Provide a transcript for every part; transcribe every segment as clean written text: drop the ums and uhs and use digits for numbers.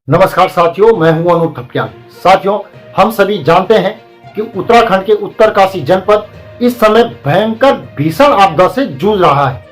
नमस्कार साथियों, मैं हूं अनूप थपलियाल। साथियों, हम सभी जानते हैं कि उत्तराखंड के उत्तरकाशी जनपद इस समय भयंकर भीषण आपदा से जूझ रहा है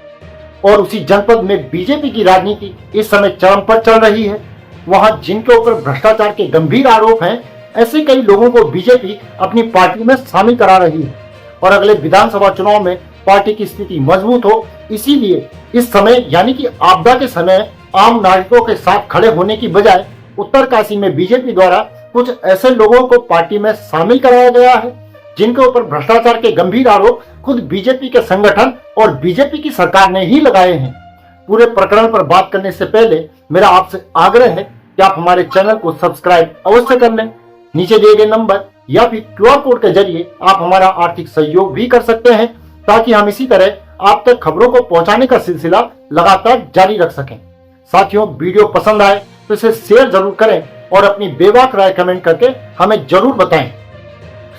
और उसी जनपद में बीजेपी की राजनीति इस समय चरम पर चल रही है। वहां जिनके ऊपर भ्रष्टाचार के गंभीर आरोप हैं, ऐसे कई लोगों को बीजेपी अपनी पार्टी में शामिल करा रही है और अगले विधानसभा चुनाव में पार्टी की स्थिति मजबूत हो, इसीलिए इस समय यानी कि आपदा के समय आम नागरिकों के साथ खड़े होने की बजाय उत्तरकाशी में बीजेपी द्वारा कुछ ऐसे लोगों को पार्टी में शामिल कराया गया है जिनके ऊपर भ्रष्टाचार के गंभीर आरोप खुद बीजेपी के संगठन और बीजेपी की सरकार ने ही लगाए हैं। पूरे प्रकरण पर बात करने से पहले मेरा आपसे आग्रह है कि आप हमारे चैनल को सब्सक्राइब अवश्य कर लें। नीचे दिए गए नंबर या फिर क्यूआर कोड के जरिए आप हमारा आर्थिक सहयोग भी कर सकते हैं ताकि हम इसी तरह आप तक खबरों को पहुंचाने का सिलसिला लगातार जारी रख सकें। साथियों, वीडियो पसंद आए तो इसे शेयर जरूर करें और अपनी बेबाक राय कमेंट करके हमें जरूर बताएं।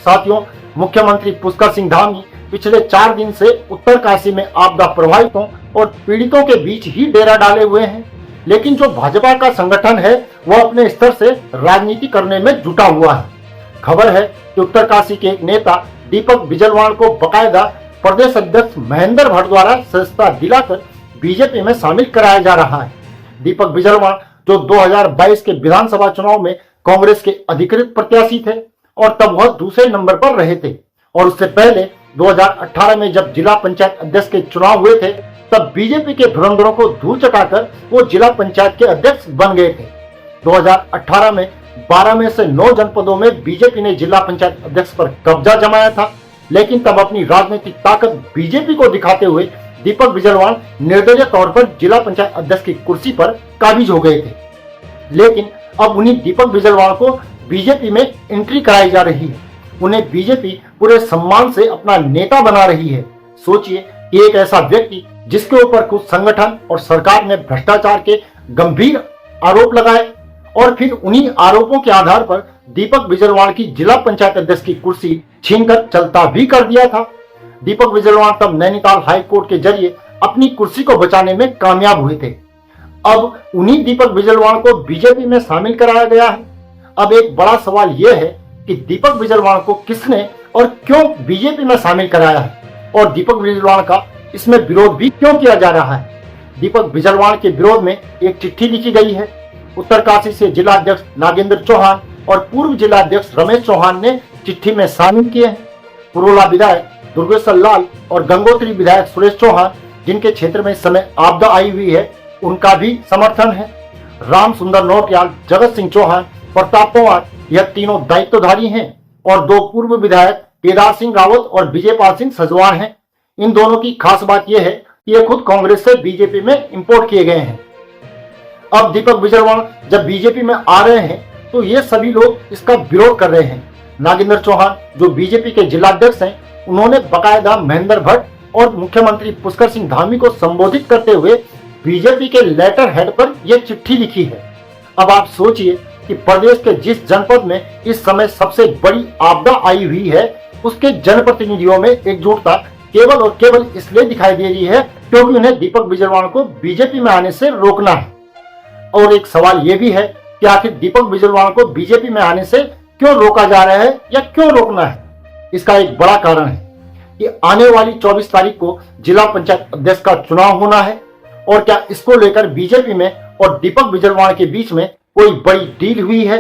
साथियों, मुख्यमंत्री पुष्कर सिंह धामी पिछले 4 दिन से उत्तरकाशी में आपदा प्रभावितों और पीड़ितों के बीच ही डेरा डाले हुए हैं, लेकिन जो भाजपा का संगठन है वह अपने स्तर से राजनीति करने में जुटा हुआ है। खबर है कि उत्तरकाशी के एक नेता दीपक बिजलवाण को बकायदा प्रदेश अध्यक्ष महेंद्र भट्ट द्वारा सदस्यता दिलाकर बीजेपी में शामिल कराया जा रहा है। दीपक बिजलवाण जो 2022 के विधानसभा चुनाव में कांग्रेस के अधिकृत प्रत्याशी थे और तब वह दूसरे नंबर पर रहे थे और उससे पहले 2018 में जब जिला पंचायत अध्यक्ष के चुनाव हुए थे तब बीजेपी के धुरंधरों को धूल चटाकर वो जिला पंचायत के अध्यक्ष बन गए थे। 2018 में 12 में से 9 जनपदों में बीजेपी ने जिला पंचायत अध्यक्ष पर कब्जा जमाया था, लेकिन तब अपनी राजनीतिक ताकत बीजेपी को दिखाते हुए दीपक बिजलवाण निर्दलीय तौर पर जिला पंचायत अध्यक्ष की कुर्सी पर काबिज हो गए थे। लेकिन अब उन्हीं दीपक बिजलवाण को बीजेपी में एंट्री कराई जा रही है। उन्हें बीजेपी पूरे सम्मान से अपना नेता बना रही है। सोचिए कि एक ऐसा व्यक्ति जिसके ऊपर कुछ संगठन और सरकार ने भ्रष्टाचार के गंभीर आरोप लगाए और फिर उन्हीं आरोपों के आधार पर दीपक बिजलवाण की जिला पंचायत अध्यक्ष की कुर्सी छीनकर चलता भी कर दिया था। दीपक बिजलवाण तब नैनीताल हाई कोर्ट के जरिए अपनी कुर्सी को बचाने में कामयाब हुए थे। अब उन्हीं दीपक बिजलवाण को बीजेपी में शामिल कराया गया है। अब एक बड़ा सवाल यह है कि दीपक बिजलवाण को किसने और क्यों बीजेपी में शामिल कराया है और दीपक बिजलवाण का इसमें विरोध भी क्यों किया जा रहा है। दीपक बिजलवाण के विरोध में एक चिट्ठी लिखी गई है। उत्तरकाशी से जिला अध्यक्ष नागेंद्र चौहान और पूर्व जिला अध्यक्ष रमेश चौहान ने चिट्ठी में शामिल किए हैं। पुरोला विधायक दुर्गेश्वर लाल और गंगोत्री विधायक सुरेश चौहान, जिनके क्षेत्र में इस समय आपदा आई हुई है, उनका भी समर्थन है। राम सुंदर नौटियाल, जगत सिंह चौहान, प्रताप पवार, यह तीनों दायित्वधारी हैं और 2 पूर्व विधायक केदार सिंह रावत और विजयपाल सिंह सजवान हैं। इन दोनों की खास बात यह है कि ये खुद कांग्रेस से बीजेपी में इंपोर्ट किए गए हैं। अब दीपक बिजलवाण जब बीजेपी में आ रहे हैं तो ये सभी लोग इसका विरोध कर रहे हैं। नागेंद्र चौहान जो बीजेपी के जिलाध्यक्ष हैं, उन्होंने बकायदा महेंद्र भट्ट और मुख्यमंत्री पुष्कर सिंह धामी को संबोधित करते हुए बीजेपी के लेटर हेड पर यह चिट्ठी लिखी है। अब आप सोचिए कि प्रदेश के जिस जनपद में इस समय सबसे बड़ी आपदा आई हुई है, उसके जनप्रतिनिधियों में एकजुटता केवल और केवल इसलिए दिखाई दे रही है क्योंकि उन्हें दीपक बिजलवाण को बीजेपी में आने से रोकना है। और एक सवाल यह भी है कि आखिर दीपक बिजलवाण को बीजेपी में आने से क्यों रोका जा रहा है या क्यों रोकना है। इसका एक बड़ा कारण है कि आने वाली 24 तारीख को जिला पंचायत अध्यक्ष का चुनाव होना है और क्या इसको लेकर बीजेपी में और दीपक बिजलवाण के बीच में कोई बड़ी डील हुई है।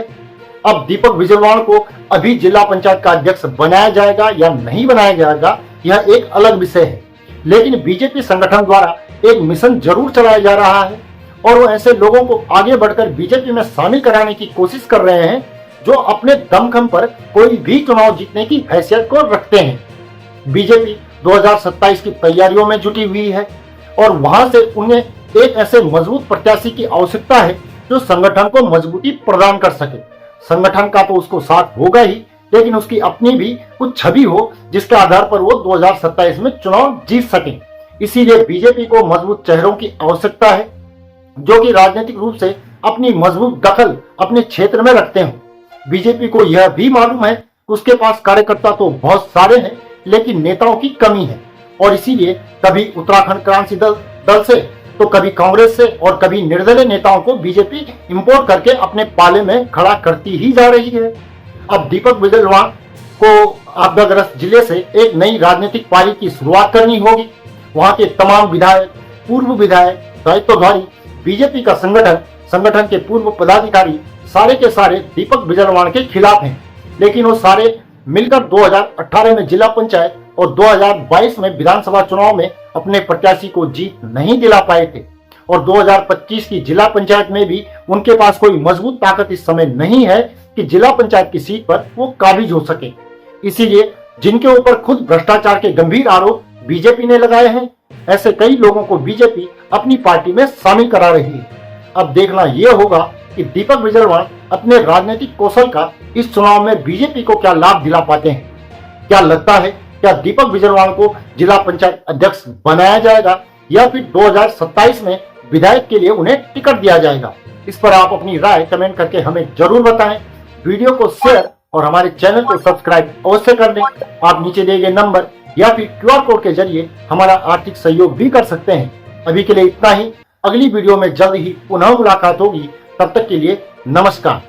अब दीपक बिजलवाण को अभी जिला पंचायत का अध्यक्ष बनाया जाएगा या नहीं बनाया जाएगा, यह एक अलग विषय है, लेकिन बीजेपी संगठन द्वारा एक मिशन जरूर चलाया जा रहा है और वो ऐसे लोगों को आगे बढ़कर बीजेपी में शामिल कराने की कोशिश कर रहे हैं जो अपने दमखम पर कोई भी चुनाव जीतने की हैसियत को रखते हैं। बीजेपी 2027 की तैयारियों में जुटी हुई है और वहां से उन्हें एक ऐसे मजबूत प्रत्याशी की आवश्यकता है जो संगठन को मजबूती प्रदान कर सके। संगठन का तो उसको साथ होगा ही, लेकिन उसकी अपनी भी कुछ छवि हो जिसके आधार पर वो 2027 में चुनाव जीत सके। इसीलिए बीजेपी को मजबूत चेहरों की आवश्यकता है जो कि राजनीतिक रूप से अपनी मजबूत दखल अपने क्षेत्र में रखते हों। बीजेपी को यह भी मालूम है कि उसके पास कार्यकर्ता तो बहुत सारे हैं, लेकिन नेताओं की कमी है और इसीलिए कभी उत्तराखंड क्रांति दल से तो कभी कांग्रेस से और कभी निर्दलीय नेताओं को बीजेपी इंपोर्ट करके अपने पाले में खड़ा करती ही जा रही है। अब दीपक बिजलवाण को आपदाग्रस्त जिले से एक नई राजनीतिक पारी की शुरुआत करनी होगी। वहां के तमाम विधायक, पूर्व विधायक, दायित्वधारी, बीजेपी का संगठन के पूर्व पदाधिकारी सारे के सारे दीपक बिजलवाण के खिलाफ हैं। लेकिन वो सारे मिलकर 2018 में जिला पंचायत और 2022 में विधानसभा चुनाव में अपने प्रत्याशी को जीत नहीं दिला पाए थे और 2025 की जिला पंचायत में भी उनके पास कोई मजबूत ताकत इस समय नहीं है कि जिला पंचायत की सीट पर वो काबिज हो सके। इसीलिए जिनके ऊपर खुद भ्रष्टाचार के गंभीर आरोप बीजेपी ने लगाए हैं, ऐसे कई लोगों को बीजेपी अपनी पार्टी में शामिल करा रही है। अब देखना यह होगा कि दीपक बिजलवाण अपने राजनीतिक कौशल का इस चुनाव में बीजेपी को क्या लाभ दिला पाते हैं। क्या लगता है, क्या दीपक बिजलवाण को जिला पंचायत अध्यक्ष बनाया जाएगा या फिर 2027 में विधायक के लिए उन्हें टिकट दिया जाएगा? इस पर आप अपनी राय कमेंट करके हमें जरूर बताएं। वीडियो को शेयर और हमारे चैनल को सब्सक्राइब अवश्य कर दें। आप नीचे दिए गए नंबर या फिर QR कोड के जरिए हमारा आर्थिक सहयोग भी कर सकते हैं। अभी के लिए इतना ही। अगली वीडियो में जल्द ही पुनः मुलाकात होगी। तब तक के लिए नमस्कार।